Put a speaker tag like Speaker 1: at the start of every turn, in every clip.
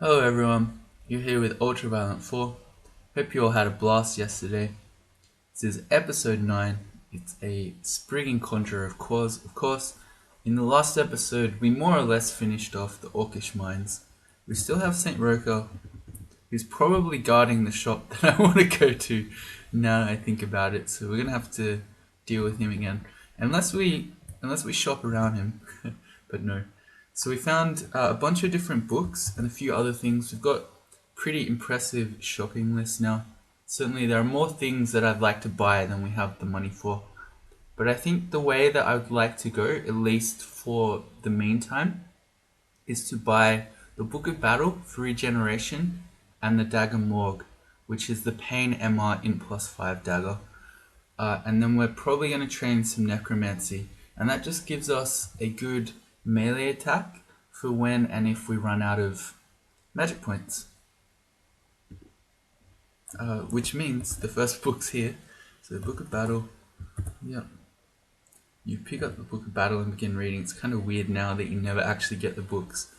Speaker 1: Hello everyone, you're here with Ultraviolent 4. Hope you all had a blast yesterday. This is episode 9. It's a Spriggan Conjurer of course. In the last episode, we more or less finished off the Orcish mines. We still have St. Roker, who's probably guarding the shop that I want to go to now that I think about it, so we're going to have to deal with him again. Unless we shop around him, but no. So we found a bunch of different books and a few other things. We've got pretty impressive shopping list now. Certainly there are more things that I'd like to buy than we have the money for. But I think the way that I would like to go, at least for the meantime, is to buy the Book of Battle for regeneration and the Dagger Morgue, which is the Pain MR in +5 dagger. And then we're probably going to train some Necromancy. And that just gives us a good melee attack for when and if we run out of magic points. Which means the first book's here. So the Book of Battle. Yep. You pick up the Book of Battle and begin reading. It's kind of weird now that you never actually get the books.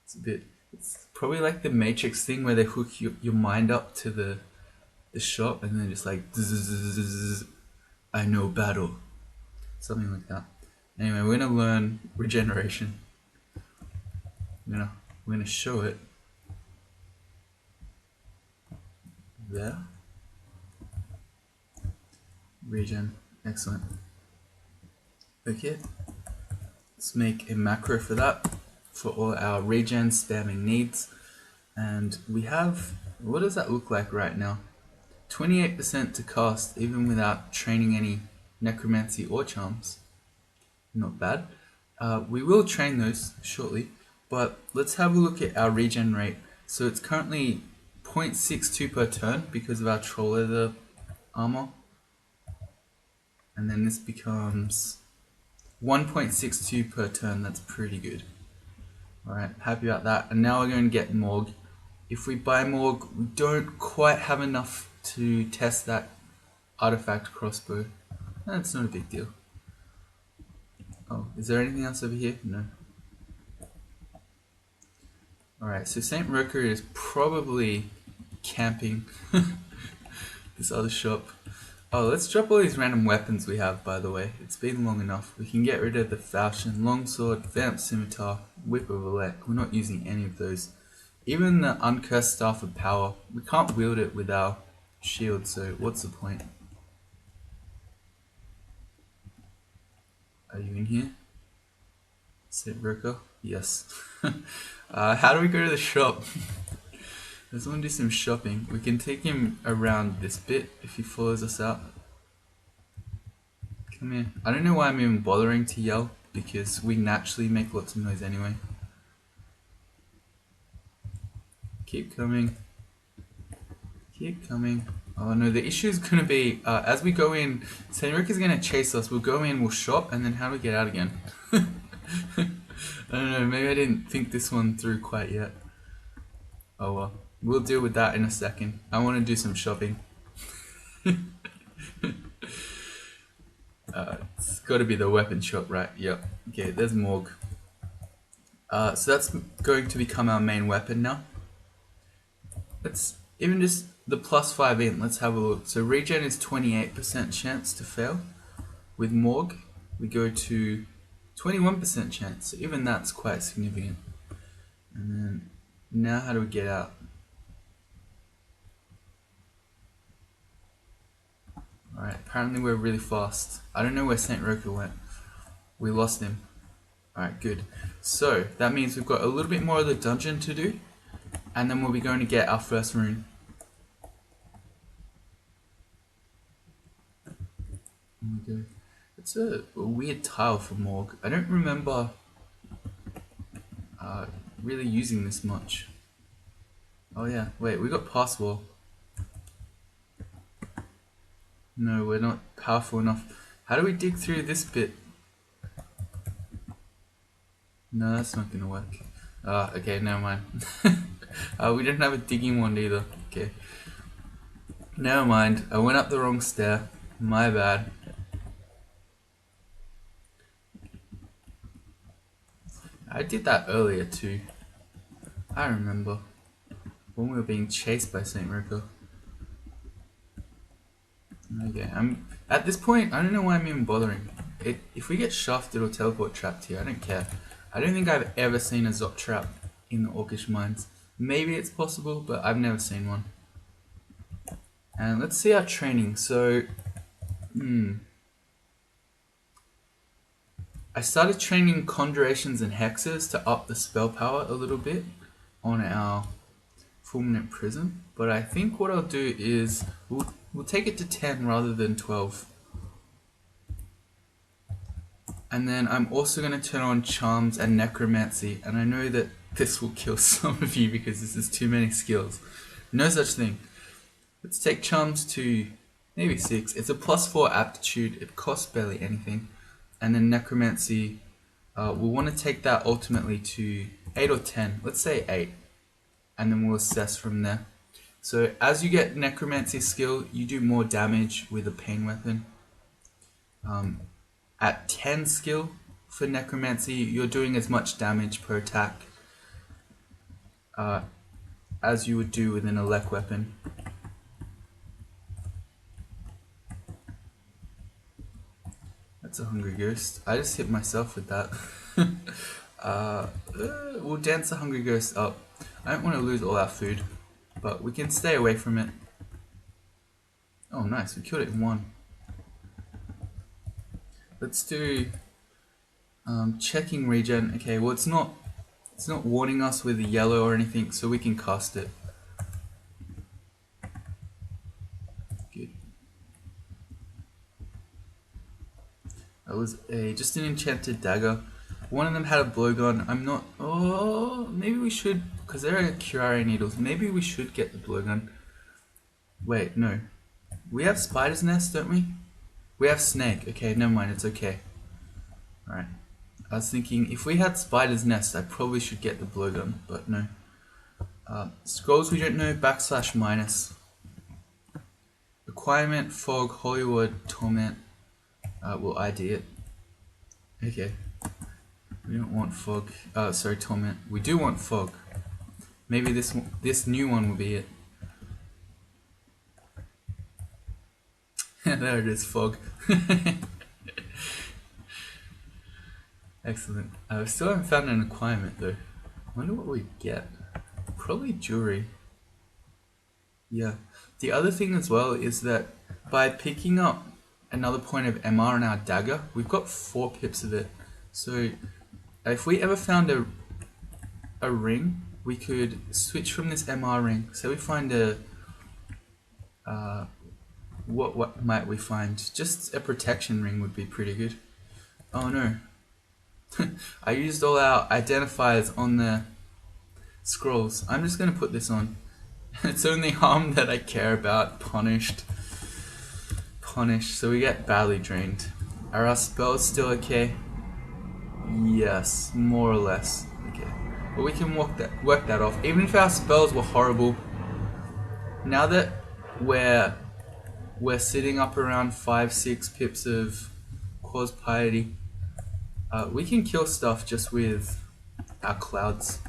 Speaker 1: It's probably like the Matrix thing where they hook your mind up to the shop and then just like, I know battle. Something like that. Anyway, we're gonna learn regeneration. We're gonna show it. There. Regen. Excellent. Okay. Let's make a macro for that, for all our regen spamming needs. And we have, what does that look like right now? 28% to cast even without training any necromancy or charms. Not bad. We will train those shortly, but let's have a look at our regen rate. So it's currently 0.62 per turn because of our troll leather armor. And then this becomes 1.62 per turn. That's pretty good. Alright, happy about that. And now we're going to get Morgue. If we buy Morgue, we don't quite have enough to test that artifact crossbow. That's not a big deal. Oh, is there anything else over here? No. Alright, so St. Roker is probably camping this other shop. Oh, let's drop all these random weapons we have, by the way. It's been long enough. We can get rid of the falchion, longsword, vamp scimitar, whip of elect. We're not using any of those. Even the uncursed staff of power, we can't wield it with our shield, so what's the point? Are you in here? St. Roker? Yes. How do we go to the shop? I just want to do some shopping. We can take him around this bit if he follows us out. Come here. I don't know why I'm even bothering to yell, because we naturally make lots of noise anyway. Keep coming. Keep coming. Oh no, the issue is going to be, as we go in, Senrik is going to chase us. We'll go in, we'll shop, and then how do we get out again? I don't know, maybe I didn't think this one through quite yet. Oh well, we'll deal with that in a second. I want to do some shopping. It's got to be the weapon shop, right? Yep. Okay, there's Morgue. So that's going to become our main weapon now. Let's even just the +5 in. Let's have a look. So regen is 28% chance to fail. With Morgue, we go to 21% chance. So even that's quite significant. And then now how do we get out? Alright, apparently we're really fast. I don't know where St. Roker went. We lost him. Alright, good. So that means we've got a little bit more of the dungeon to do. And then we'll be going to get our first rune. There we go. It's a weird tile for Morgue. I don't remember really using this much. Oh yeah, wait, we got pass wall. No, we're not powerful enough. How do we dig through this bit? No, that's not gonna work. Okay, never mind. We didn't have a digging wand either. Okay. Never mind, I went up the wrong stair. My bad. I did that earlier too. I remember when we were being chased by Saint Ripper. Okay, I'm at this point. I don't know why I'm even bothering. If we get shafted or teleport trapped here, I don't care. I don't think I've ever seen a Zot trap in the Orcish mines. Maybe it's possible, but I've never seen one. And let's see our training. So, I started training conjurations and hexes to up the spell power a little bit on our Fulminant Prism. But I think what I'll do is we'll take it to 10 rather than 12. And then I'm also going to turn on Charms and Necromancy. And I know that this will kill some of you because this is too many skills. No such thing. Let's take Charms to maybe 6. It's a +4 aptitude. It costs barely anything. And then Necromancy, we'll want to take that ultimately to 8 or 10. Let's say 8. And then we'll assess from there. So as you get Necromancy skill, you do more damage with a pain weapon. At 10 skill for Necromancy, you're doing as much damage per attack as you would do with an elect weapon. That's a Hungry Ghost. I just hit myself with that. We'll dance the Hungry Ghost up. I don't want to lose all our food, but we can stay away from it. Oh nice, we killed it in 1. Let's do checking regen. Okay, well it's not warning us with a yellow or anything, so we can cast it. Good. That was just an enchanted dagger. One of them had a blowgun. I'm not. Oh, maybe we should, because there are curare needles. Maybe we should get the blowgun. Wait, no. We have spider's nest, don't we? We have snake. Okay, never mind. It's okay. All right. I was thinking if we had spider's nest, I probably should get the blowgun, but no. Scrolls we don't know. /- Requirement: fog, Hollywood, torment. We'll ID it. Okay. We don't want fog. Sorry, torment. We do want fog. Maybe this new one will be it. There it is, fog. Excellent. We still haven't found an requirement though. Wonder what we get. Probably jewelry. Yeah. The other thing as well is that by picking up another point of MR in our dagger, we've got 4 pips of it. So if we ever found a ring, we could switch from this MR ring. So we find a what might we find? Just a protection ring would be pretty good. Oh no. I used all our identifiers on the scrolls. I'm just going to put this on. It's only harm that I care about. Punished. So we get badly drained. Are our spells still okay? Yes, more or less. Okay. But we can work that off. Even if our spells were horrible, now that we're sitting up around 5-6 pips of Cause Piety, we can kill stuff just with our clouds.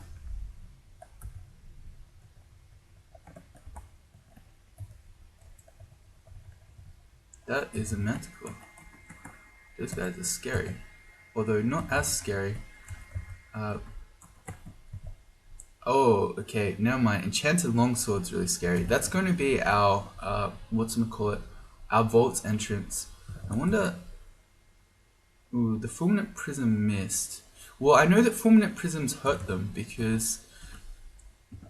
Speaker 1: That is a manticore. Those guys are scary. Although not as scary. Oh, okay, never mind. Enchanted Longsword's really scary. That's going to be our, whatchamacallit, our vault's entrance. I wonder... Ooh, the Fulminant Prism missed. Well, I know that Fulminant Prisms hurt them because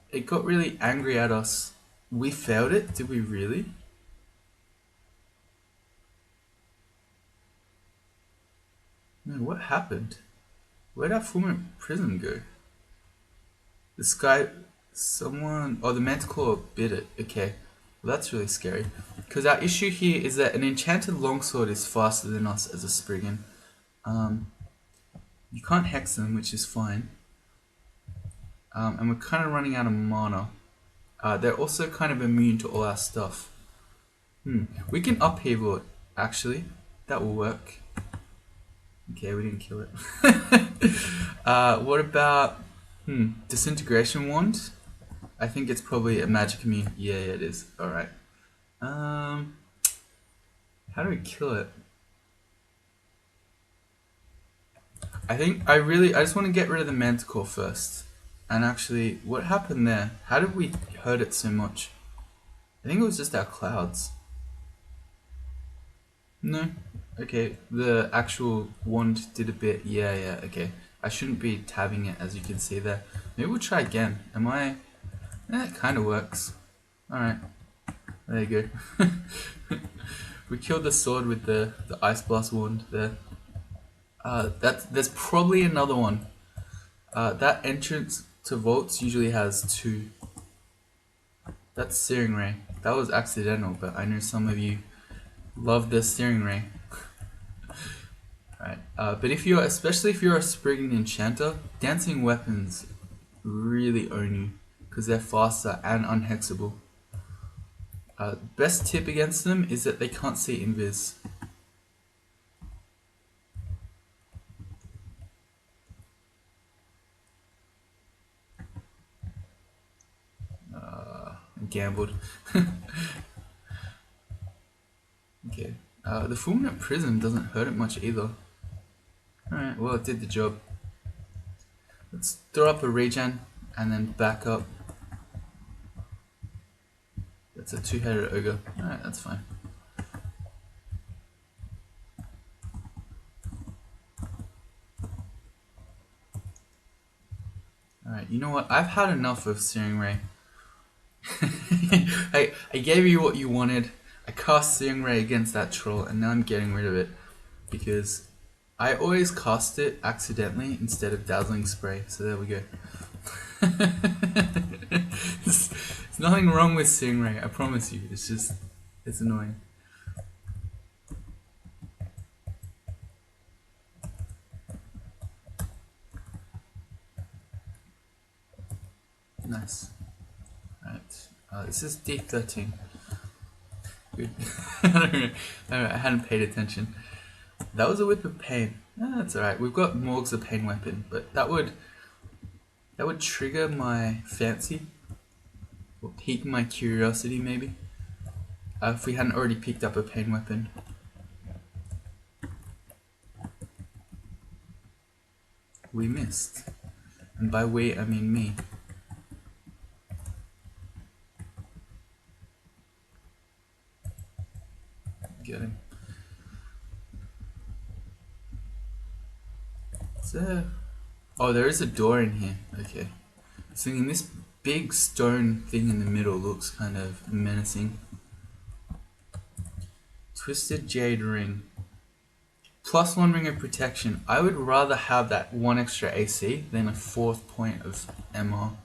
Speaker 1: it got really angry at us. We failed it? Did we really? No, what happened? Where'd our Fulminant Prism go? This guy, someone, oh, the Manticore bit it. Okay, well that's really scary. Because our issue here is that an enchanted longsword is faster than us as a Spriggan. You can't hex them, which is fine. And we're kind of running out of mana. They're also kind of immune to all our stuff. We can upheaval it, actually. That will work. Okay, we didn't kill it. What about... Disintegration wand. I think it's probably a magic immune. Yeah, it is. Alright. How do we kill it? I just want to get rid of the manticore first. And actually, what happened there? How did we hurt it so much? I think it was just our clouds. No? Okay, the actual wand did a bit. Yeah, okay. I shouldn't be tabbing it, as you can see there. Maybe we'll try again. It kind of works. Alright. There you go. We killed the sword with the Ice Blast wand there. There's probably another one. That entrance to vaults usually has two. That's Searing Ray. That was accidental, but I know some of you love the Searing Ray. Right. But especially if you're a Spriggan Enchanter, dancing weapons really own you because they're faster and unhexable. Best tip against them is that they can't see invis. Gambled. Okay. The Fulminant Prism doesn't hurt it much either. Alright, well it did the job. Let's throw up a regen and then back up. That's a two-headed ogre. Alright, that's fine. Alright, you know what? I've had enough of Searing Ray. I gave you what you wanted. I cast Searing Ray against that troll and now I'm getting rid of it. Because I always cast it accidentally instead of Dazzling Spray. So there we go. There's nothing wrong with Searing Ray, I promise you. It's annoying. Nice. Right. This is D13. Good. I hadn't paid attention. That was a Whip of Pain. That's alright. We've got Morg's a Pain weapon, but that would trigger my fancy. Or pique my curiosity, maybe. If we hadn't already picked up a Pain weapon. We missed. And by we, I mean me. Get him. Oh, there is a door in here. Okay. So this big stone thing in the middle looks kind of menacing. Twisted Jade Ring. +1 ring of protection. I would rather have that 1 extra AC than a 4th point of MR.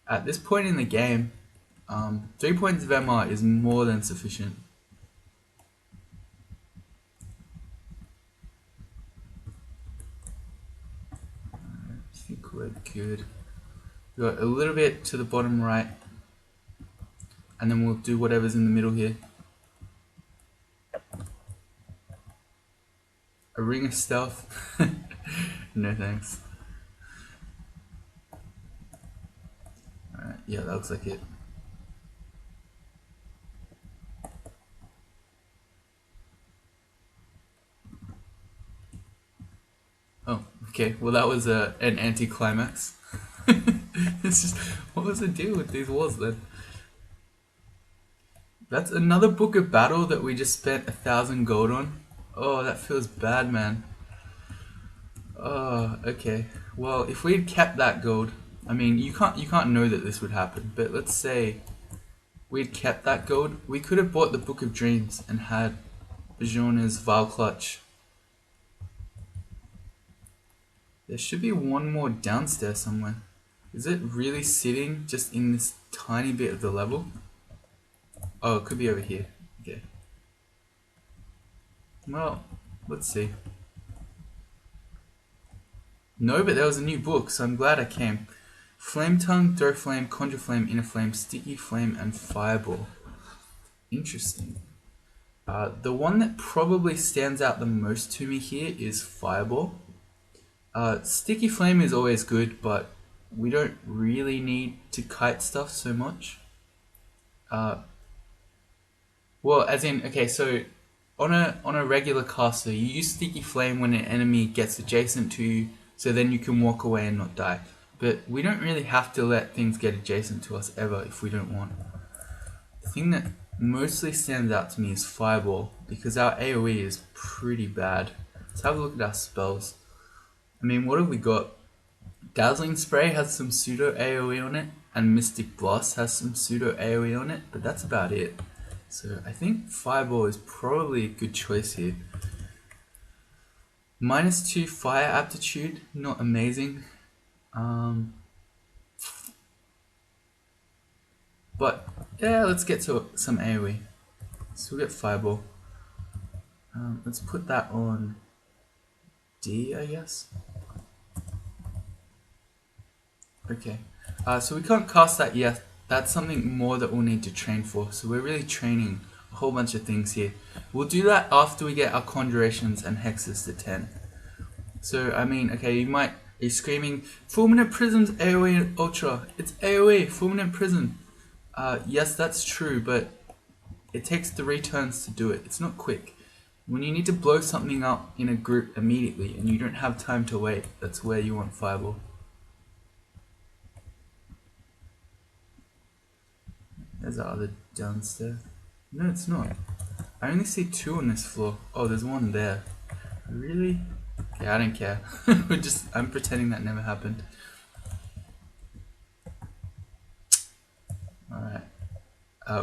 Speaker 1: At this point in the game, 3 points of MR is more than sufficient. I think we're good. We got a little bit to the bottom right, and then we'll do whatever's in the middle here. A ring of stealth. No thanks. Alright, yeah, that looks like it. Oh, okay. Well, that was an anticlimax. It's just, what was the deal with these walls then? That's another book of battle that we just spent 1,000 gold on. Oh, that feels bad, man. Oh, okay. Well, if we had kept that gold, I mean, you can't know that this would happen, but let's say we'd kept that gold, we could have bought the Book of Dreams and had Bajorna's Vile Clutch. There should be one more downstairs somewhere. Is it really sitting just in this tiny bit of the level? Oh, it could be over here. Okay. Well, let's see. No, but there was a new book, so I'm glad I came. Flame Tongue, Throw Flame, Conjure Flame, Inner Flame, Sticky Flame, and Fireball. Interesting. The one that probably stands out the most to me here is Fireball. Sticky Flame is always good, but we don't really need to kite stuff so much. Well, as in, okay, so on a regular caster, you use Sticky Flame when an enemy gets adjacent to you, so then you can walk away and not die. But we don't really have to let things get adjacent to us ever if we don't want. The thing that mostly stands out to me is Fireball, because our AoE is pretty bad. Let's have a look at our spells. I mean, what have we got? Dazzling Spray has some pseudo AoE on it, and Mystic Blast has some pseudo AoE on it, but that's about it. So I think Fireball is probably a good choice here. -2 fire aptitude, not amazing. But yeah, let's get to some AoE. So we'll get Fireball. Let's put that on D, I guess. Okay, so we can't cast that yet. That's something more that we'll need to train for. So we're really training a whole bunch of things here. We'll do that after we get our Conjurations and Hexes to 10. So, I mean, okay, you might be screaming, Fulminant Prism's AoE Ultra. It's AoE, Fulminant Prism. Yes, that's true, but it takes 3 turns to do it. It's not quick. When you need to blow something up in a group immediately and you don't have time to wait, that's where you want Fireball. There's our other downstairs. No, it's not. I only see 2 on this floor. Oh, there's 1 there. Really? Okay, I don't care. I'm pretending that never happened. Alright.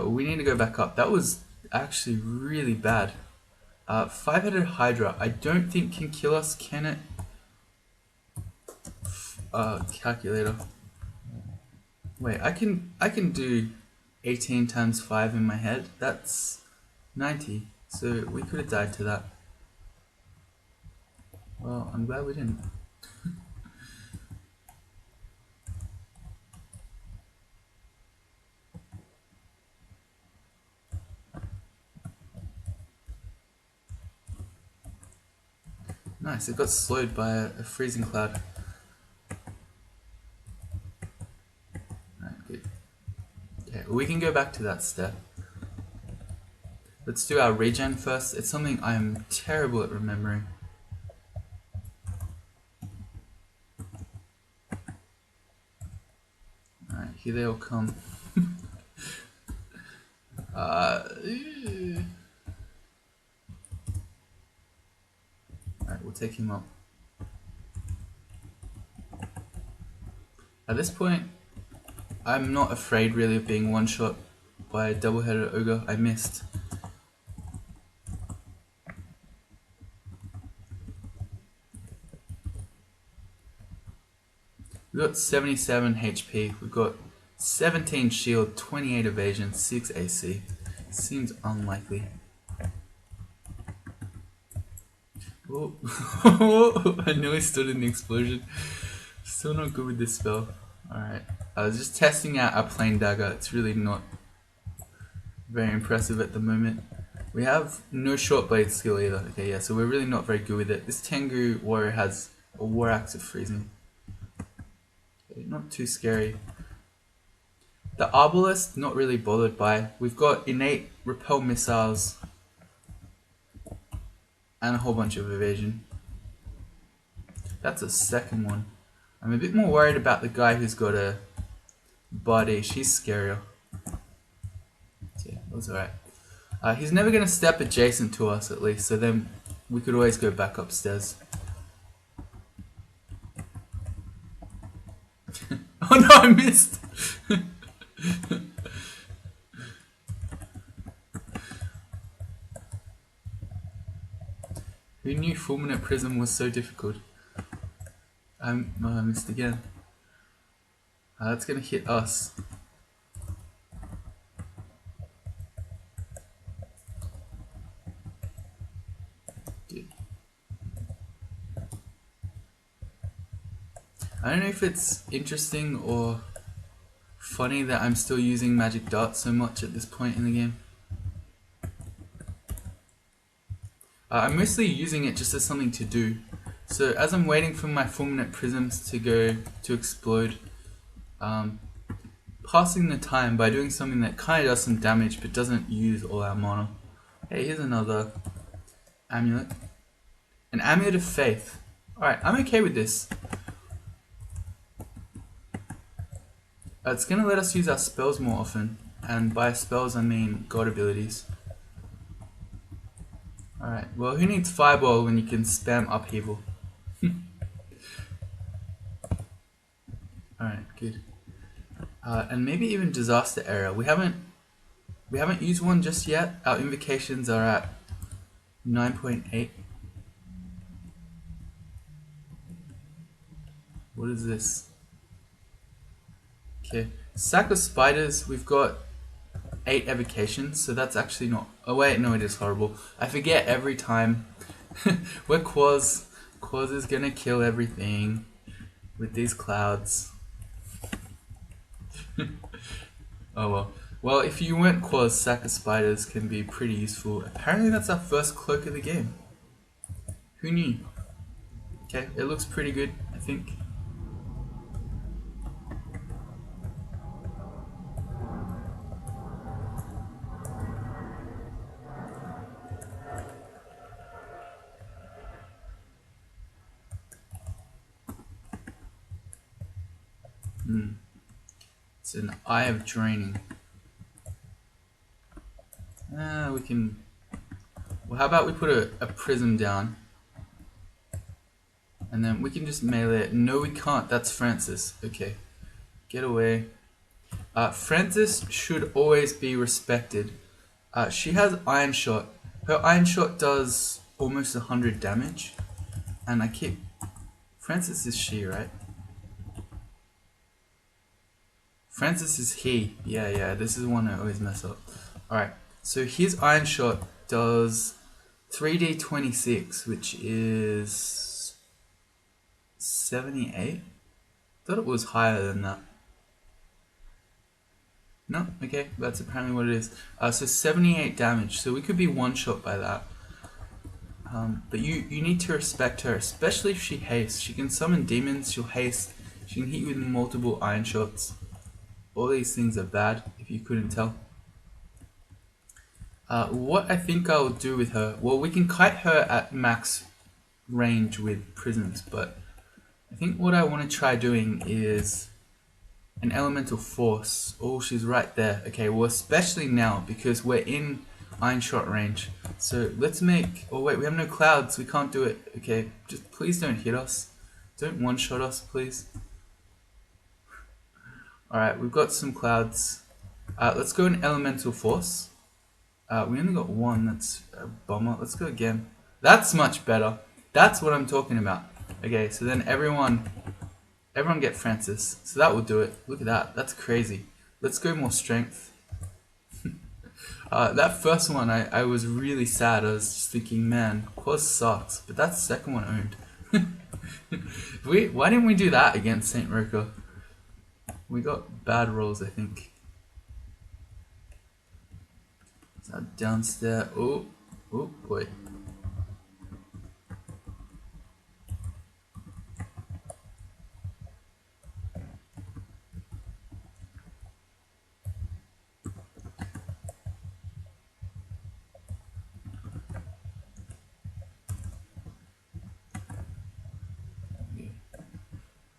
Speaker 1: We need to go back up. That was actually really bad. 5-headed Hydra. I don't think can kill us, can it? Calculator. Wait, I can do 18 times 5 in my head. That's 90. So we could have died to that. Well, I'm glad we didn't. Nice, it got slowed by a freezing cloud. Alright, good. Okay, we can go back to that step. Let's do our regen first. It's something I'm terrible at remembering. Alright, here they all come. Alright, we'll take him up. At this point, I'm not afraid really of being one-shot by a double-headed ogre. I missed. We've got 77 HP, we've got 17 shield, 28 evasion, 6 AC. Seems unlikely. Oh, I nearly stood in the explosion. Still not good with this spell. Alright, I was just testing out our plain dagger. It's really not very impressive at the moment. We have no short blade skill either. Okay, yeah, so we're really not very good with it. This Tengu warrior has a War Axe of Freezing. Okay, not too scary. The Arbalest, not really bothered by. We've got innate repel missiles and a whole bunch of evasion. That's a second one. I'm a bit more worried about the guy who's got a body. She's scarier. Yeah, that was alright. He's never going to step adjacent to us at least, so then we could always go back upstairs. Oh no, I missed! Who knew Fulminant Prism was so difficult? I missed again. That's gonna hit us. Dude. I don't know if it's interesting or funny that I'm still using magic darts so much at this point in the game. I'm mostly using it just as something to do. So as I'm waiting for my Fulminant Prisms to go to explode, passing the time by doing something that kind of does some damage but doesn't use all our mana. Hey, here's another amulet. An amulet of faith. Alright, I'm okay with this. It's going to let us use our spells more often. And by spells I mean god abilities. Alright, well who needs fireball when you can spam upheaval? Alright, good. And maybe even disaster area. We haven't used one just yet. Our invocations are at 9.8. What is this? Okay, sack of spiders. We've got 8 evocations, so that's actually not. Oh wait, no, it is horrible. I forget every time. We're Quaz. Quaz is gonna kill everything with these clouds. Oh well. Well, if you weren't Quaz, sack of spiders can be pretty useful. Apparently, that's our first cloak of the game. Who knew? Okay, it looks pretty good, I think. It's an Eye of Draining. We can. Well, how about we put a prism down, and then we can just melee it. No, we can't. That's Francis. Okay, get away. Francis should always be respected. She has Iron Shot. Her Iron Shot does almost 100 damage, and I keep. Francis is she, right? Francis is he. Yeah, this is the one I always mess up. Alright, so his Iron Shot does 3d26, which is 78? Thought it was higher than that. No? Okay, that's apparently what it is. So 78 damage, so we could be one-shot by that. But you need to respect her, especially if she hastes. She can summon demons, she'll haste, she can hit you with multiple Iron Shots. All these things are bad, if you couldn't tell. What I think I'll do with her, well, we can kite her at max range with prisms, but I think what I want to try doing is an elemental force. Oh, she's right there. Okay, well, especially now because we're in Iron Shot range. So let's make. Oh wait, we have no clouds. We can't do it. Okay, just please don't hit us. Don't one-shot us, please. Alright, we've got some clouds. Let's go an elemental force. We only got one, that's a bummer. Let's go again. That's much better. That's what I'm talking about. Okay, so then everyone get Francis. So that will do it. Look at that, that's crazy. Let's go more strength. That first one, I was really sad. I was just thinking, man, Quaz sucks. But that second one owned. Why didn't we do that against St. Roker? We got bad rolls, I think. So downstairs. Oh boy.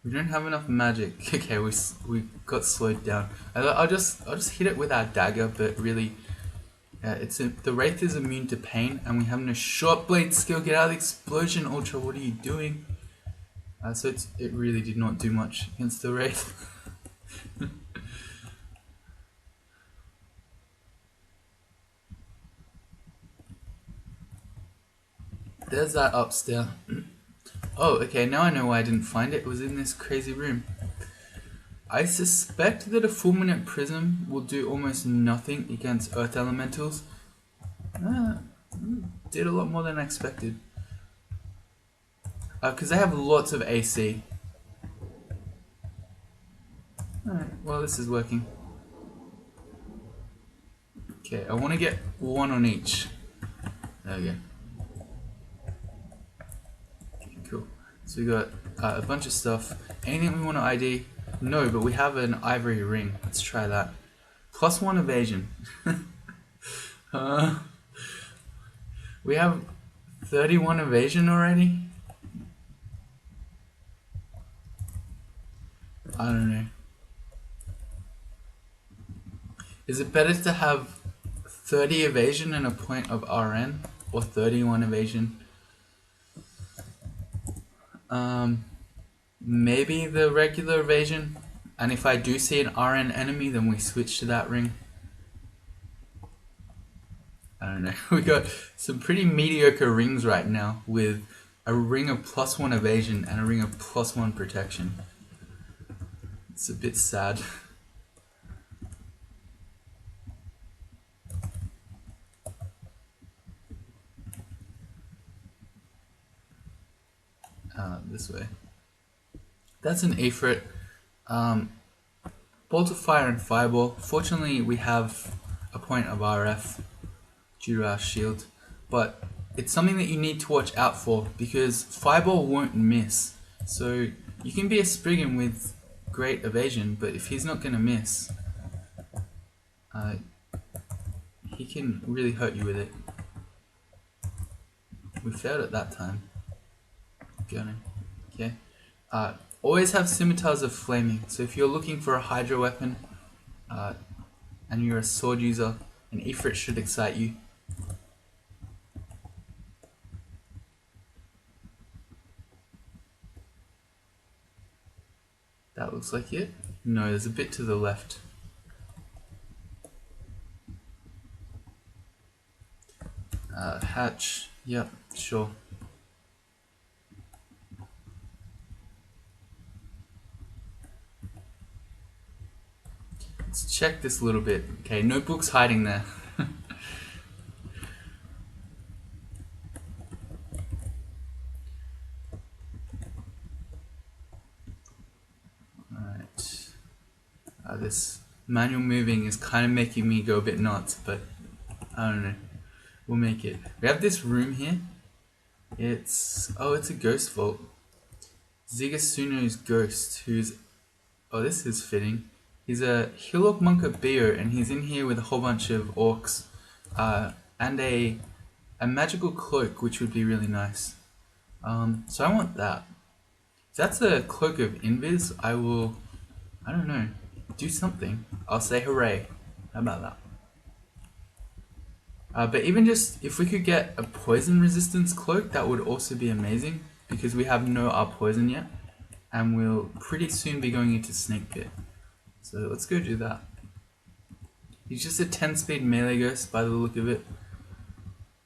Speaker 1: We don't have enough magic. Okay, we got slowed down. I'll just hit it with our dagger, but really, the Wraith is immune to pain, and we have no short blade skill. Get out of the explosion, Ultra. What are you doing? So it really did not do much against the Wraith. There's that upstairs. Oh, okay, now I know why I didn't find it. It was in this crazy room. I suspect that a Fulminant Prism will do almost nothing against Earth Elementals. Did a lot more than I expected. Because they have lots of AC. Alright, well this is working. Okay, I want to get one on each. There we go. Okay, cool. So we got a bunch of stuff. Anything we want to ID? No, but we have an ivory ring. Let's try that. +1 evasion. We have 31 evasion already? I don't know. Is it better to have 30 evasion and a point of RN? Or 31 evasion? Maybe the regular evasion. And if I do see an RN enemy, then we switch to that ring. I don't know. We got some pretty mediocre rings right now with a ring of +1 evasion and a ring of +1 protection. It's a bit sad. This way. That's an Ifrit. Bolt of Fire and Fireball. Fortunately, we have a point of RF due to our shield, but it's something that you need to watch out for because Fireball won't miss. So you can be a Spriggan with great evasion, but if he's not going to miss, he can really hurt you with it. We failed it that time. Okay. Always have scimitars of flaming. So if you're looking for a Hydra weapon, and you're a sword user, an Ifrit should excite you. That looks like it. No, there's a bit to the left. Hatch. Yep, sure. Let's check this a little bit. Okay, no books hiding there. Alright. This manual moving is kind of making me go a bit nuts, but I don't know. We'll make it. We have this room here. It's a ghost vault. Zigasuno's ghost, who's this is fitting. He's a Hillock monk of Bio, and he's in here with a whole bunch of orcs, and a magical cloak, which would be really nice. So I want that. If that's a cloak of invis, I don't know, do something. I'll say hooray. How about that? But even just, if we could get a poison resistance cloak, that would also be amazing, because we have no poison yet, and we'll pretty soon be going into Snake Pit. So let's go do that. He's just a 10-speed melee ghost by the look of it.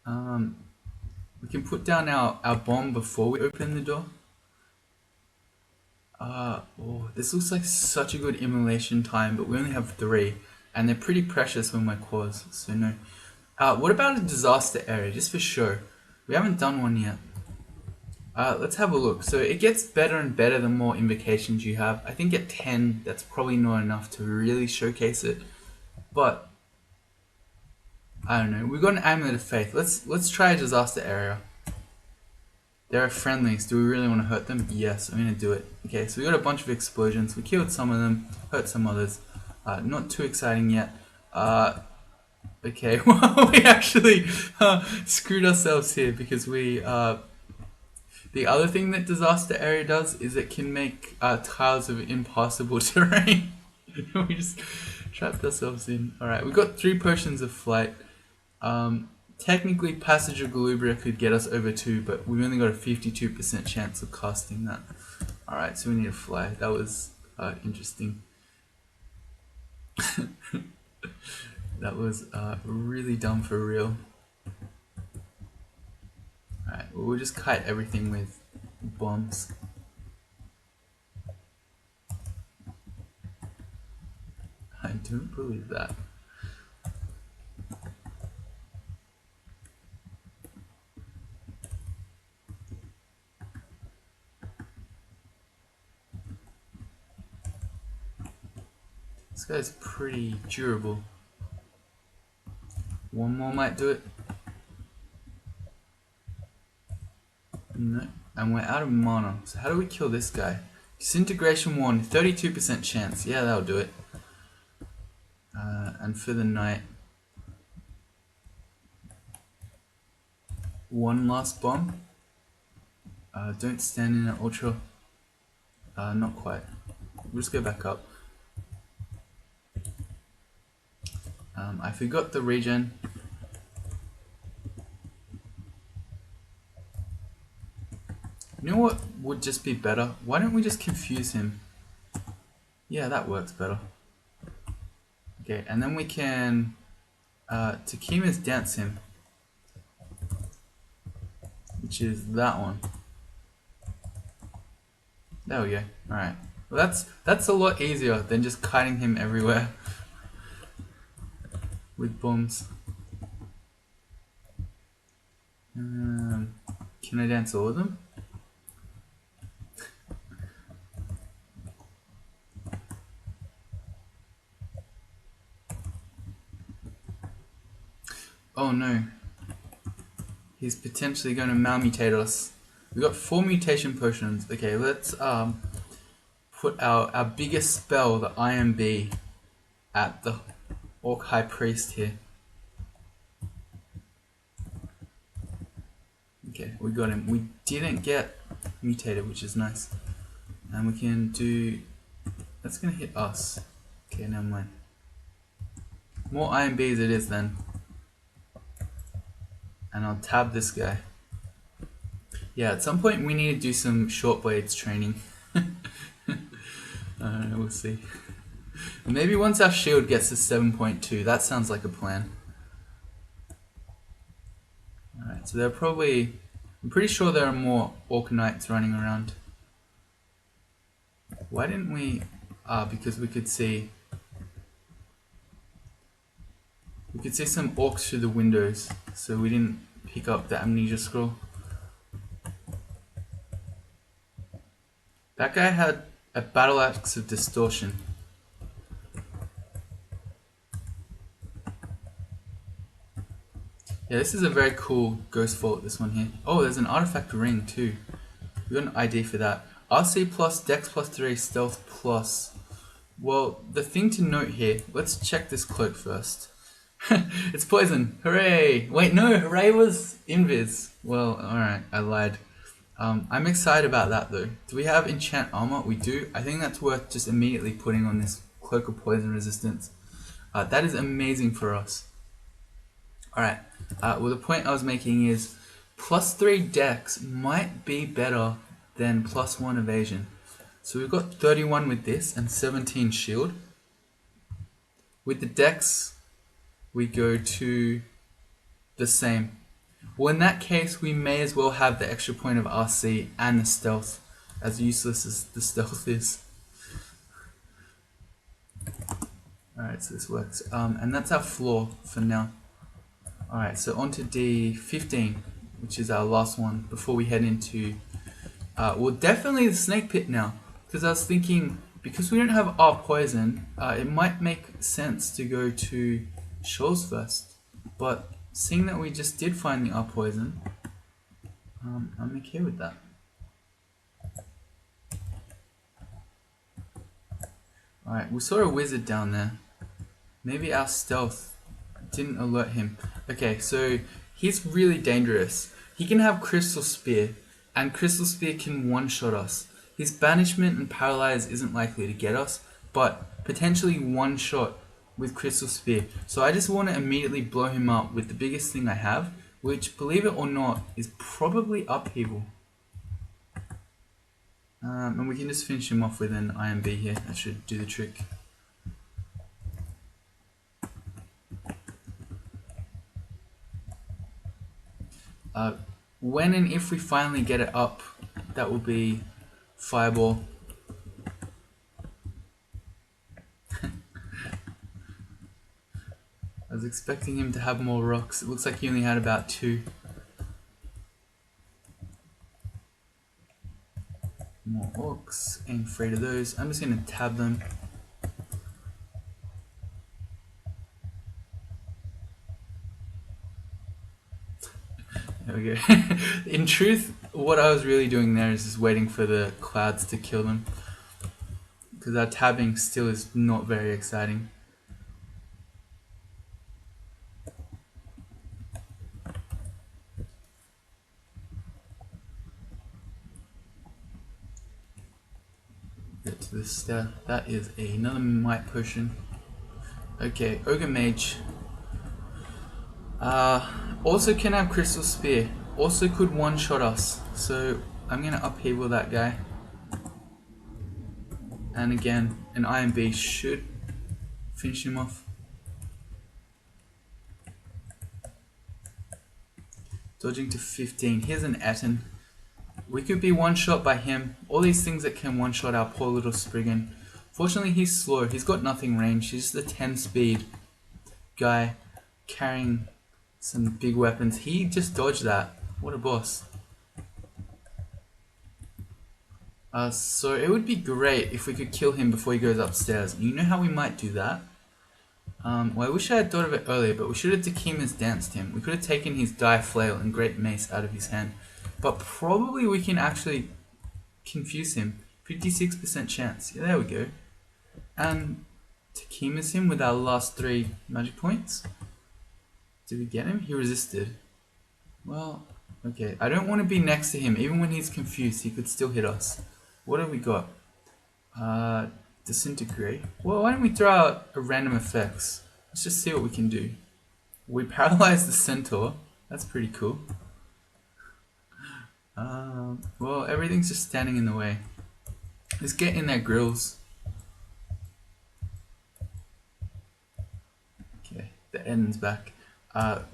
Speaker 1: We can put down our bomb before we open the door. This looks like such a good immolation time, but we only have 3, and they're pretty precious when my cores, so no. What about a disaster area, just for show? We haven't done one yet. Let's have a look. So it gets better and better the more invocations you have. I think at 10, that's probably not enough to really showcase it. But I don't know. We've got an Amulet of Faith. Let's try a disaster area. There are friendlies. Do we really want to hurt them? Yes, I'm gonna do it. Okay, so we got a bunch of explosions. We killed some of them, hurt some others. Not too exciting yet. Okay, well, we actually screwed ourselves here because we the other thing that disaster area does is it can make tiles of impassable terrain. We just trapped ourselves in. Alright, we got 3 potions of flight. Technically Passage of Galubria could get us over 2, but we've only got a 52% chance of casting that. Alright, so we need to fly. That was interesting. That was really dumb for real. Alright, well, we'll just kite everything with bombs. I don't believe that. This guy's pretty durable. One more might do it. No, And we're out of mana. So how do we kill this guy? Disintegration Wand, 32% chance. Yeah, that'll do it. And for the knight, one last bomb. Don't stand in an ultra. Not quite. We'll just go back up. I forgot the regen. You know what would just be better? Why don't we just confuse him? Yeah, that works better. Okay, and then we can Takima's dance him, which is that one. There we go. Alright. Well, that's a lot easier than just kiting him everywhere with bombs. Can I dance all of them? Oh no. He's potentially going to malmutate us. We got 4 mutation potions. Okay, let's put our biggest spell, the IMB, at the Orc High Priest here. Okay, we got him. We didn't get mutated, which is nice. And we can do... That's going to hit us. Okay, never mind. More IMBs it is then. And I'll tab this guy. Yeah, at some point we need to do some short blades training. We'll see. Maybe once our shield gets to 7.2, that sounds like a plan. Alright, so there are probably... I'm pretty sure there are more Orc Knights running around. Why didn't we... because we could see... We could see some orcs through the windows, so we didn't pick up the amnesia scroll. That guy had a battle axe of distortion. Yeah, this is a very cool ghost vault, this one here. Oh, there's an artifact ring too. We got an ID for that. RC plus, Dex plus 3, Stealth plus. Well, the thing to note here, let's check this cloak first. It's poison! Hooray! Wait, no, hooray was invis. Well, alright, I lied. I'm excited about that though. Do we have enchant armor? We do. I think that's worth just immediately putting on this cloak of poison resistance. That is amazing for us. Alright, well the point I was making is plus 3 dex might be better than plus 1 evasion. So we've got 31 with this and 17 shield. With the dex, we go to the same. Well, in that case, we may as well have the extra point of RC and the stealth, as useless as the stealth is. Alright, so this works. And that's our floor for now. Alright, so on to D15, which is our last one before we head into... well, definitely the snake pit now. Because I was thinking, because we don't have our poison, it might make sense to go to Shoals first. But seeing that we just did find the R poison, I'm okay with that. Alright, we saw a wizard down there. Maybe our stealth didn't alert him. Okay, so he's really dangerous. He can have Crystal Spear, and Crystal Spear can one-shot us. His banishment and paralyze isn't likely to get us, but potentially one-shot with Crystal Spear. So I just want to immediately blow him up with the biggest thing I have, which, believe it or not, is probably Upheaval. And we can just finish him off with an IMB here. That should do the trick. When and if we finally get it up, that will be Fireball. I was expecting him to have more rocks. It looks like he only had about 2. More orcs. Ain't afraid of those. I'm just going to tab them. There we go. In truth, What I was really doing there is just waiting for the clouds to kill them. Because our tabbing still is not very exciting. Get to this stat. That is another might potion. Okay, Ogre Mage. Also can have Crystal Spear. Also could one-shot us. So I'm gonna upheaval that guy. And again, an Iron Beast should finish him off. Dodging to 15. Here's an Atten. We could be one-shot by him. All these things that can one-shot our poor little Spriggan. Fortunately, he's slow. He's got nothing range. He's just a 10 speed guy carrying some big weapons. He just dodged that. What a boss. So it would be great if we could kill him before he goes upstairs. You know how we might do that? Well, I wish I had thought of it earlier, but we should have Takima's danced him. We could have taken his Dire Flail and Great Mace out of his hand. But probably we can actually confuse him. 56% chance. Yeah, there we go. And Takima's him with our last 3 magic points. Did we get him? He resisted. Well, okay. I don't want to be next to him. Even when he's confused, he could still hit us. What have we got? Disintegrate. Well, why don't we throw out a random effects? Let's just see what we can do. We paralyze the centaur. That's pretty cool. Well, everything's just standing in the way. Let's get in their grills. Okay, the end's back.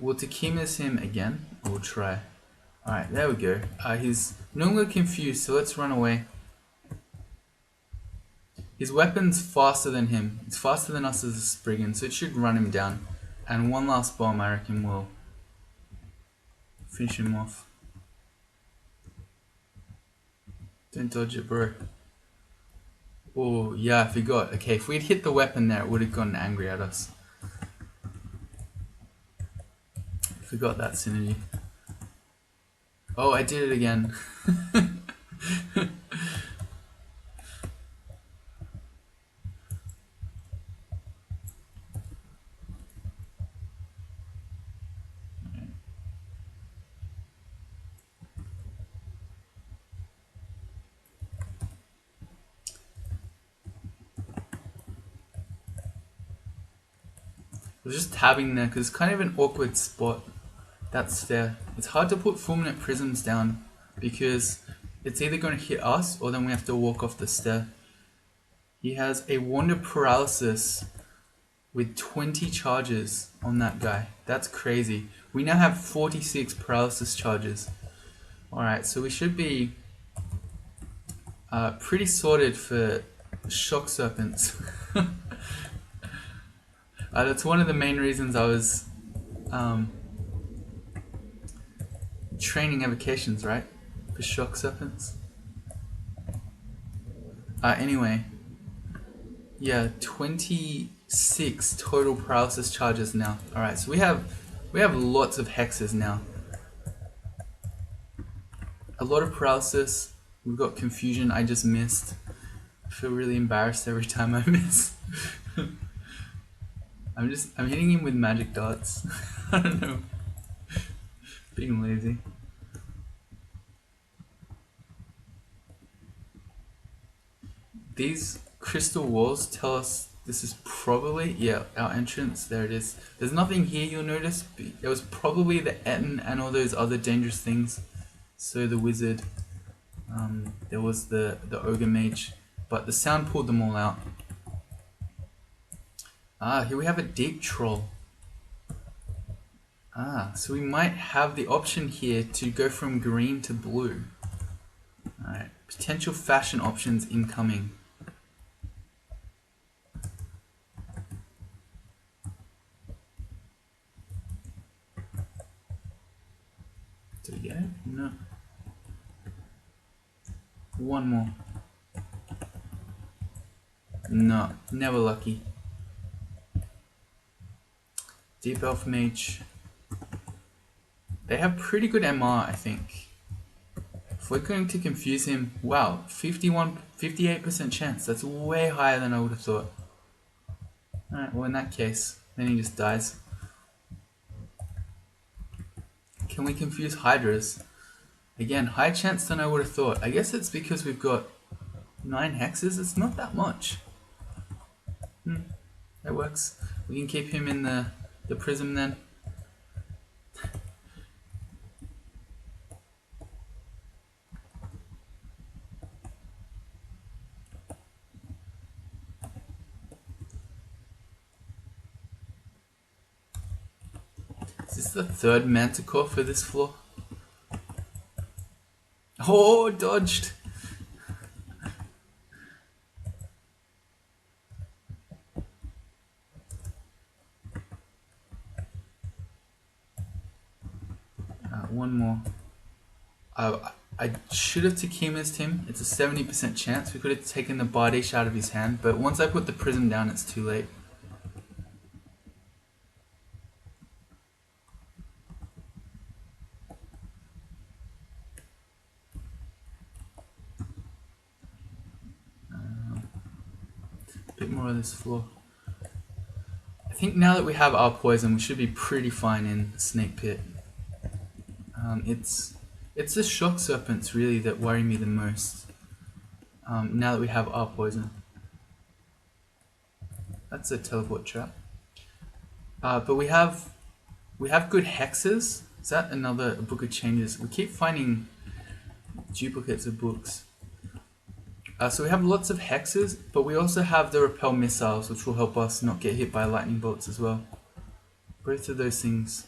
Speaker 1: We'll Takima's him again. We'll try. Alright, there we go. He's no longer confused, so let's run away. His weapon's faster than him. It's faster than us as a Spriggan, so it should run him down. And one last bomb, I reckon, will finish him off. Don't dodge it, bro. Oh, yeah, I forgot. Okay, if we'd hit the weapon there, it would have gotten angry at us. Forgot that synergy. Oh, I did it again. I was just tabbing there because it's kind of an awkward spot. That's there. It's hard to put Fulminant Prisms down because it's either going to hit us or then we have to walk off the stair. He has a Wander Paralysis with 20 charges on that guy. That's crazy. We now have 46 paralysis charges. Alright, so we should be pretty sorted for Shock Serpents. That's one of the main reasons I was training evocations, right? For Shock Serpents. Anyway, yeah, 26 total paralysis charges now. Alright, so we have lots of hexes now. A lot of paralysis. We've got confusion. I just missed. I feel really embarrassed every time I miss. I'm hitting him with magic darts. I don't know. Being lazy. These crystal walls tell us this is probably, yeah, our entrance. There it is. There's nothing here, you'll notice. It was probably the Etten and all those other dangerous things. So the wizard, there was the ogre mage, but the sound pulled them all out. Here we have a deep troll. So we might have the option here to go from green to blue. Alright, potential fashion options incoming. Did we get it? No. One more. No, never lucky. Deep Elf Mage. They have pretty good MR, I think. If we're going to confuse him, wow, 58% chance. That's way higher than I would have thought. Alright, well in that case, then he just dies. Can we confuse hydras? Again, higher chance than I would have thought. I guess it's because we've got 9 hexes. It's not that much. That works. We can keep him in the prism then. Is this the 3rd manticore for this floor? Oh, dodged! One more. I should have Takima's him. It's a 70% chance. We could have taken the Bardish out of his hand, but once I put the prism down, it's too late. A bit more of this floor. I think now that we have our poison, we should be pretty fine in the snake pit. It's the shock serpents really that worry me the most. Now that we have our poison. That's a teleport trap. But we have good hexes. Is that another book of changes? We keep finding duplicates of books. So we have lots of hexes, but we also have the repel missiles, which will help us not get hit by lightning bolts as well. Both of those things,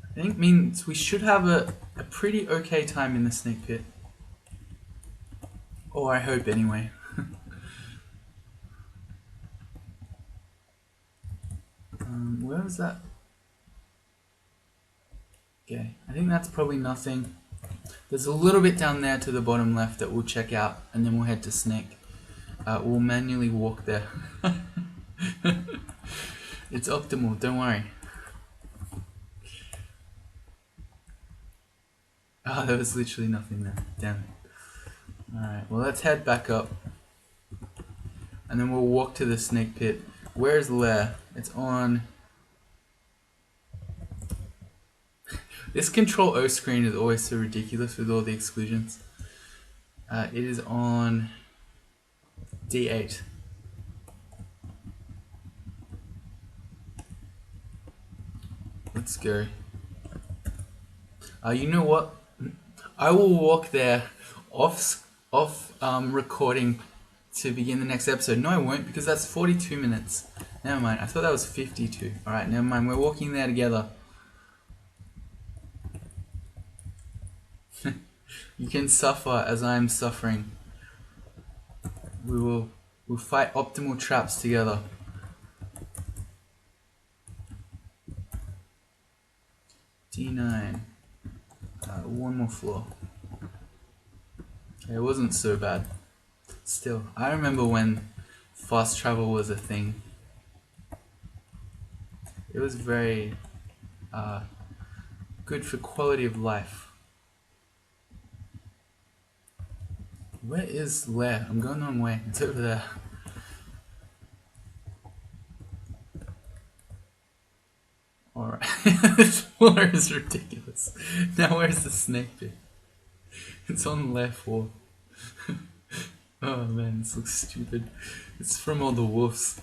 Speaker 1: I think, means we should have a pretty okay time in the snake pit. Or I hope anyway. Where was that? Okay, I think that's probably nothing. There's a little bit down there to the bottom left that we'll check out, and then we'll head to Snake. We'll manually walk there. It's optimal, don't worry. Oh, there was literally nothing there. Damn it. Alright, well let's head back up. And then we'll walk to the snake pit. Where's Lair? It's on... This Control O screen is always so ridiculous with all the exclusions. It is on D8. Let's go. You know what? I will walk there off recording to begin the next episode. No, I won't, because that's 42 minutes. Never mind. I thought that was 52. Alright, never mind. We're walking there together. You can suffer as I am suffering. We'll fight optimal traps together. D9. One more floor. Okay, it wasn't so bad. Still, I remember when fast travel was a thing. It was very good for quality of life. Where is Lair? I'm going the wrong way. It's over there. Alright. This floor is ridiculous. Now where's the snake pit? It's on Lair 4. Oh man, this looks stupid. It's from all the wolves.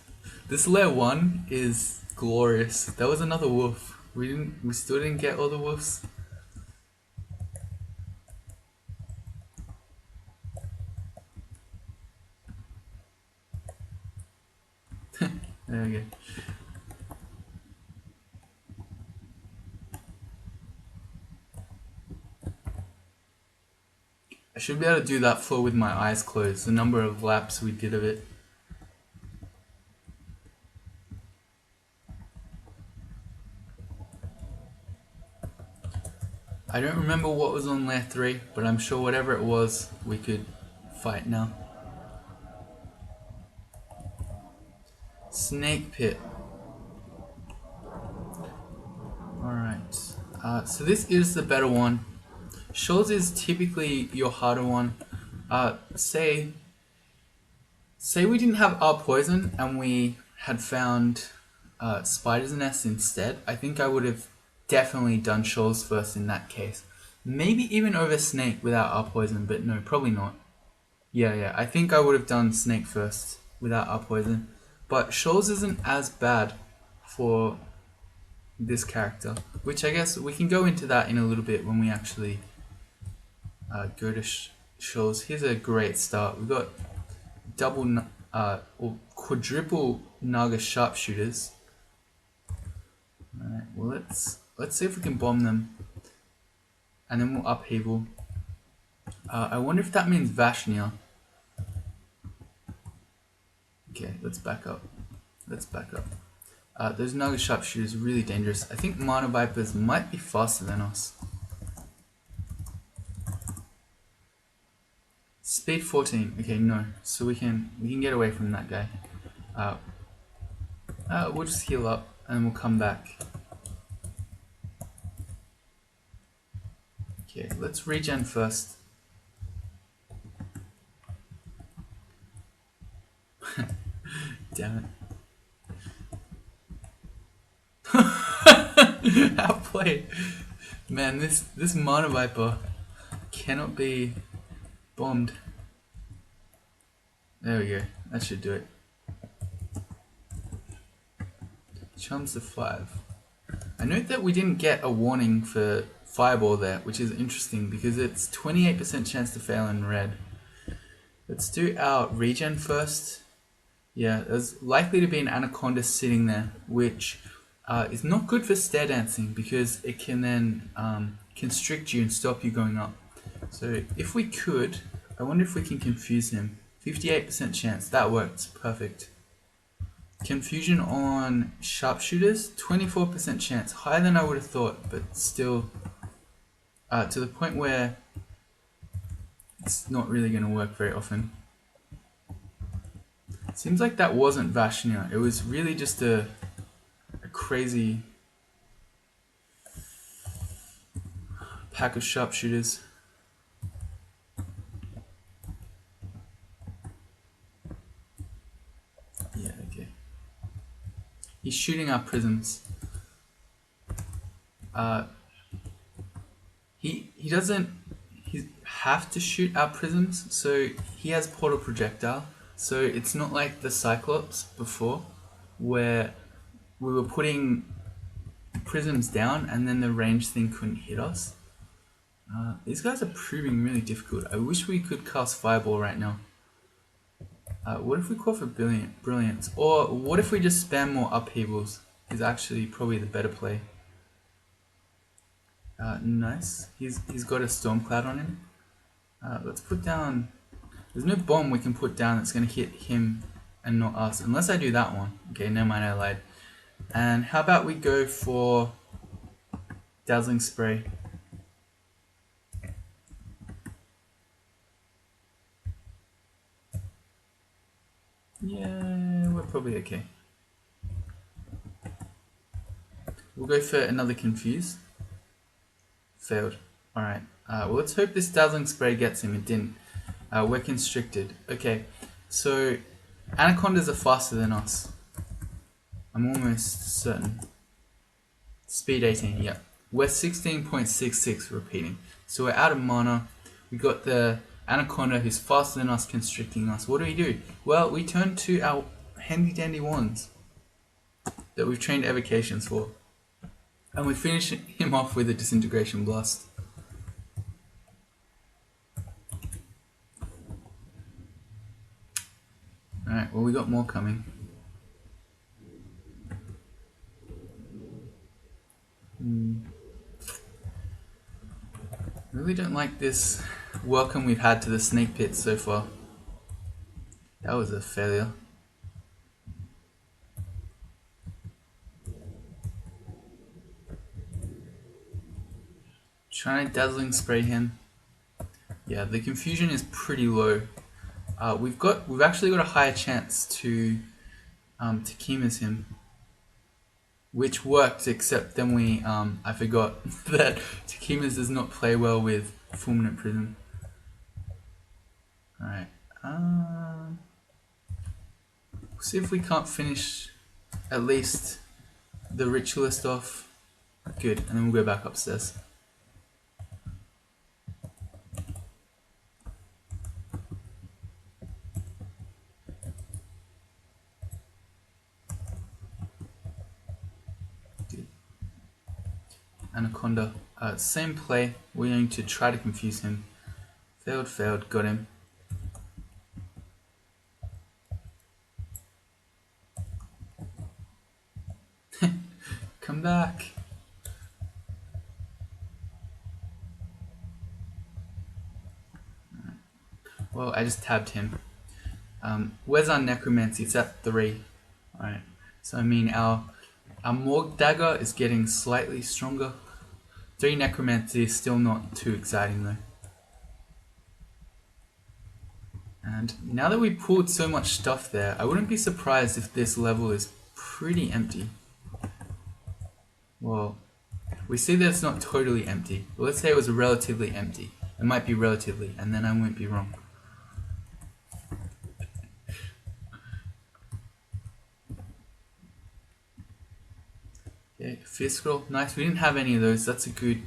Speaker 1: This Lair 1 is glorious. That was another wolf. We still didn't get all the wolves. There we go. I should be able to do that floor with my eyes closed, the number of laps we did of it. I don't remember what was on Lair 3, but I'm sure whatever it was, we could fight now. Snake pit. Alright, so this is the better one. Shoals is typically your harder one. Say we didn't have our poison and we had found spider's nest instead. I think I would have definitely done shoals first in that case. Maybe even over snake without our poison, but no, probably not. Yeah, I think I would have done snake first without our poison. But shoals isn't as bad for this character, which I guess we can go into that in a little bit when we actually go to shoals. Here's a great start. We've got or quadruple Naga sharpshooters. Alright, well let's see if we can bomb them, and then we'll upheaval. I wonder if that means Vashnia. Okay, let's back up. Those Naga sharpshooters are really dangerous. I think Mana Vipers might be faster than us. Speed 14. Okay, no. So we can get away from that guy. We'll just heal up and then we'll come back. Okay, let's regen first. Damn it. Outplayed. Man, this Mana Viper cannot be bombed. There we go. That should do it. Charms to 5. I note that we didn't get a warning for Fireball there, which is interesting because it's 28% chance to fail in red. Let's do our regen first. Yeah, there's likely to be an Anaconda sitting there, which is not good for stair dancing because it can then constrict you and stop you going up. So if we could, I wonder if we can confuse him. 58% chance, that works, perfect. Confusion on sharpshooters, 24% chance, higher than I would have thought, but still to the point where it's not really going to work very often. Seems like that wasn't Vashnia, it was really just a crazy pack of sharpshooters. Yeah, okay. He's shooting our prisms. He doesn't have to shoot our prisms, so he has portal projectile. So it's not like the Cyclops before, where we were putting prisms down and then the range thing couldn't hit us. These guys are proving really difficult. I wish we could cast Fireball right now. What if we call for Brilliance? Or what if we just spam more upheavals? Is actually probably the better play. Nice. He's got a Stormcloud on him. Let's put down... There's no bomb we can put down that's going to hit him and not us. Unless I do that one. Okay, never mind, I lied. And how about we go for Dazzling Spray. Yeah, we're probably okay. We'll go for another Confuse. Failed. Alright. Well, let's hope this Dazzling Spray gets him. It didn't. We're constricted. Okay. So, Anacondas are faster than us. I'm almost certain. Speed 18, yeah. We're 16.66 repeating. So we're out of mana. We got the Anaconda who's faster than us constricting us. What do? Well, we turn to our handy dandy wands that we've trained evocations for. And we finish him off with a Disintegration Blast. Alright, well we got more coming. Really don't like this welcome we've had to the snake pit so far. That was a failure. Trying to Dazzling Spray him. Yeah, the confusion is pretty low. We've actually got a higher chance to Kima's him, which worked, except then I forgot that Takima's does not play well with Fulminant Prism. Alright. See if we can't finish at least the ritualist off. Good, and then we'll go back upstairs. Good. Anaconda. Same play. We're going to try to confuse him. Failed, got him. Come back. Well, I just tabbed him. Where's our necromancy? It's at 3. Alright. So I mean our Morg dagger is getting slightly stronger. 3 necromancy is still not too exciting though. And now that we pulled so much stuff there, I wouldn't be surprised if this level is pretty empty. Well, we see that it's not totally empty. But let's say it was relatively empty. It might be relatively, and then I won't be wrong. Okay, Fear Scroll, nice. We didn't have any of those. That's a good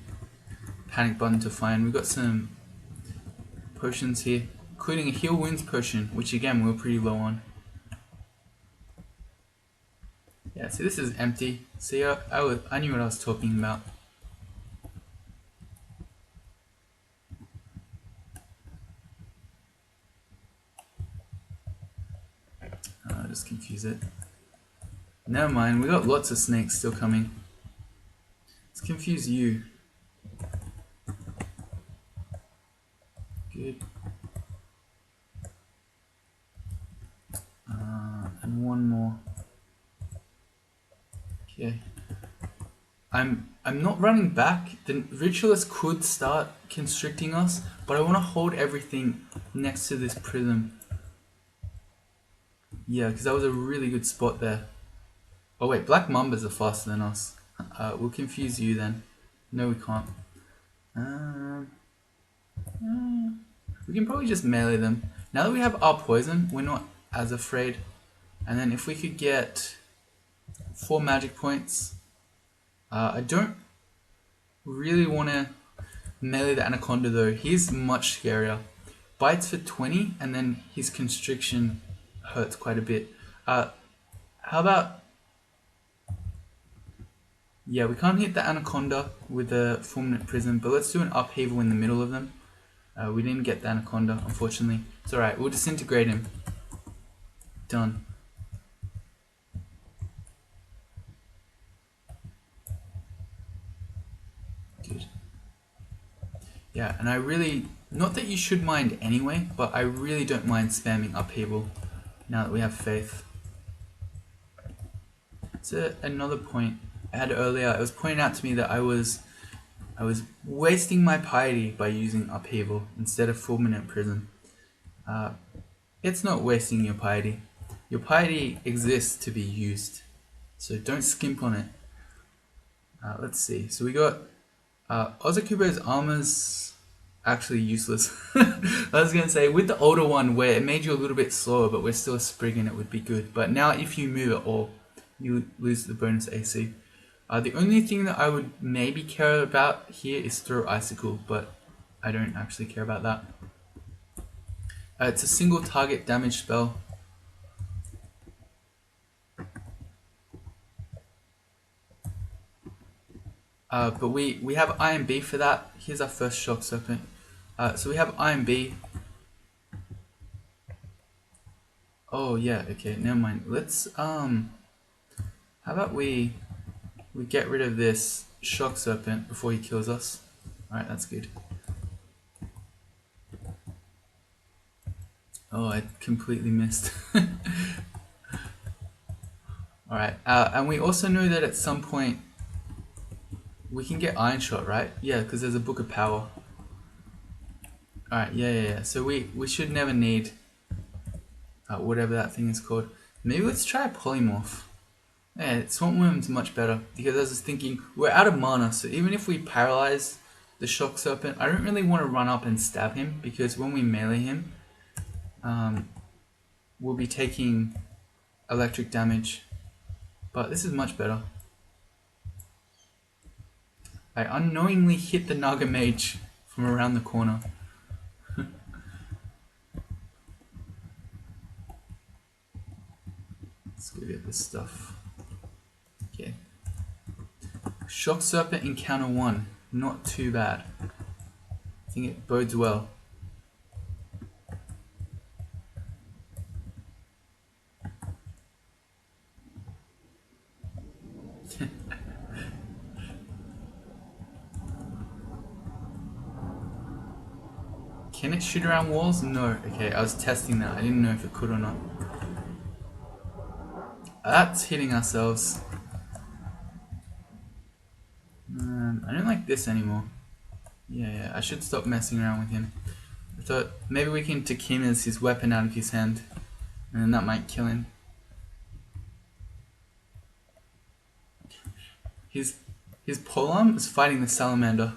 Speaker 1: panic button to find. We've got some potions here, including a Heal Wounds potion, which again we're pretty low on. Yeah, see this is empty. See, I knew what I was talking about. Just confuse it. Never mind, we got lots of snakes still coming. Let's confuse you. Good. And one more. Okay. I'm not running back. The ritualist could start constricting us, but I want to hold everything next to this prism. Yeah, because that was a really good spot there. Oh wait, black mambas are faster than us. We'll confuse you then. No, we can't. We can probably just melee them. Now that we have our poison, we're not as afraid. And then if we could get 4 magic points. I don't really want to melee the anaconda though. He's much scarier. Bites for 20 and then his constriction hurts quite a bit. How about... Yeah, we can't hit the anaconda with the Fulminant Prism, but let's do an upheaval in the middle of them. We didn't get the anaconda, unfortunately. It's alright, we'll disintegrate him. Done. Good. Yeah, and I really... Not that you should mind anyway, but I really don't mind spamming upheaval now that we have faith. It's another point I had earlier. It was pointed out to me that I was wasting my piety by using upheaval instead of Fulminant Prism. It's not wasting your piety. Your piety exists to be used, so don't skimp on it. Let's see. So we got Ozakubo's armor's actually useless. I was gonna say with the older one where it made you a little bit slower, but we're still a Spriggan, it would be good. But now if you move at all, you lose the bonus AC. The only thing that I would maybe care about here is Throw Icicle, but I don't actually care about that. It's a single target damage spell. But we have IMB for that. Here's our first Shock Serpent. So we have IMB. Oh yeah, okay, never mind. Let's how about we get rid of this Shock Serpent before he kills us. Alright, that's good. Oh, I completely missed. Alright, and we also know that at some point we can get Iron Shot, right? Yeah, because there's a Book of Power. Alright, yeah. So we should never need whatever that thing is called. Maybe let's try a Polymorph. Yeah, Swamp Worm's much better because I was thinking we're out of mana, so even if we paralyze the Shock Serpent. I don't really want to run up and stab him because when we melee him, we'll be taking electric damage. But this is much better. I unknowingly hit the Naga Mage from around the corner. Let's go get this stuff. Okay. Shock Serpent encounter 1. Not too bad. I think it bodes well. Can it shoot around walls? No. Okay, I was testing that. I didn't know if it could or not. That's hitting ourselves. I don't like this anymore. Yeah, I should stop messing around with him. I thought maybe we can Takima's his weapon out of his hand, and then that might kill him. His polearm is fighting the salamander.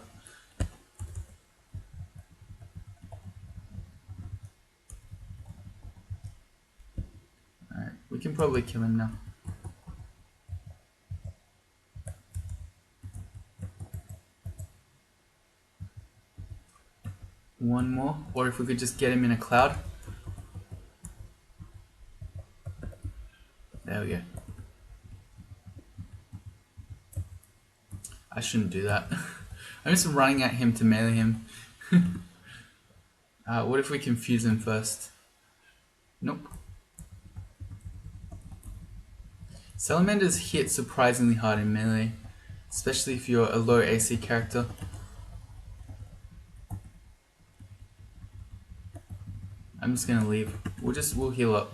Speaker 1: Alright, we can probably kill him now. One more, or if we could just get him in a cloud. There we go. I shouldn't do that. I'm just running at him to melee him. What if we confuse him first? Nope. Salamanders hit surprisingly hard in melee, especially if you're a low AC character. I'm just gonna leave. We'll heal up.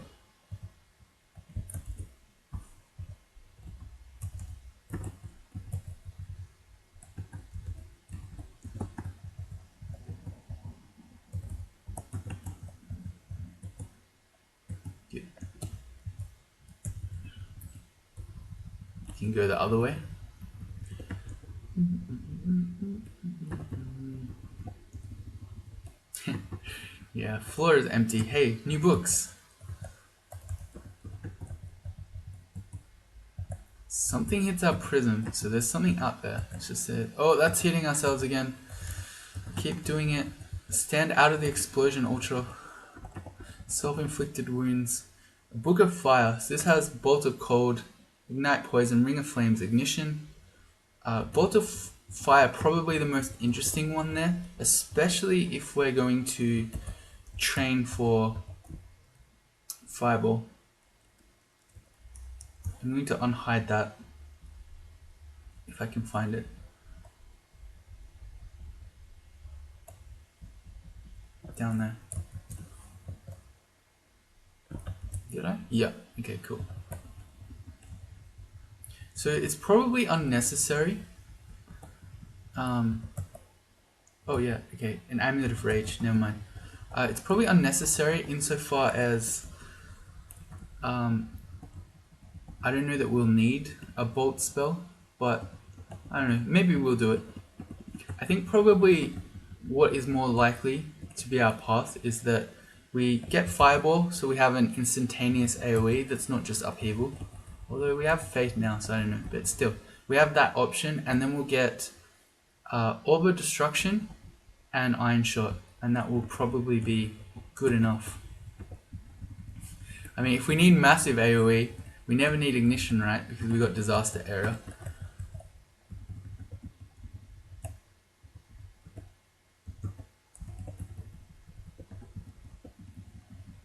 Speaker 1: Good. You can go the other way. Yeah, floor is empty. Hey, new books. Something hits our prism, so there's something out there. It's just it. Oh, that's hitting ourselves again. Keep doing it. Stand out of the explosion, Ultra. Self-inflicted wounds. A Book of Fire. So this has Bolt of Cold, Ignite Poison, Ring of Flames, Ignition. Bolt of Fire, probably the most interesting one there, especially if we're going to train for Fireball. I'm going to unhide that if I can find it. Down there. Did I? Yeah. Okay, cool. So it's probably unnecessary. Oh yeah, okay. An Amulet of Rage, never mind. It's probably unnecessary insofar as I don't know that we'll need a bolt spell, but I don't know, maybe we'll do it. I think probably what is more likely to be our path is that we get Fireball, so we have an instantaneous AoE that's not just upheaval. Although we have Fate now, so I don't know, but still, we have that option, and then we'll get Orb of Destruction and Iron Shot, and that will probably be good enough. I mean, if we need massive AoE, we never need Ignition, right? Because we got Disaster Area.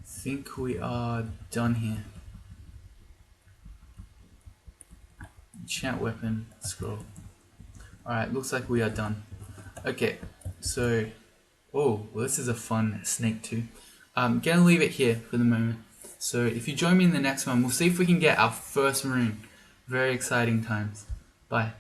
Speaker 1: I think we are done here. Enchant Weapon, Scroll. Alright, looks like we are done. Okay, so... Oh, well this is a fun snake too. I'm gonna leave it here for the moment. So if you join me in the next one, we'll see if we can get our first rune. Very exciting times. Bye.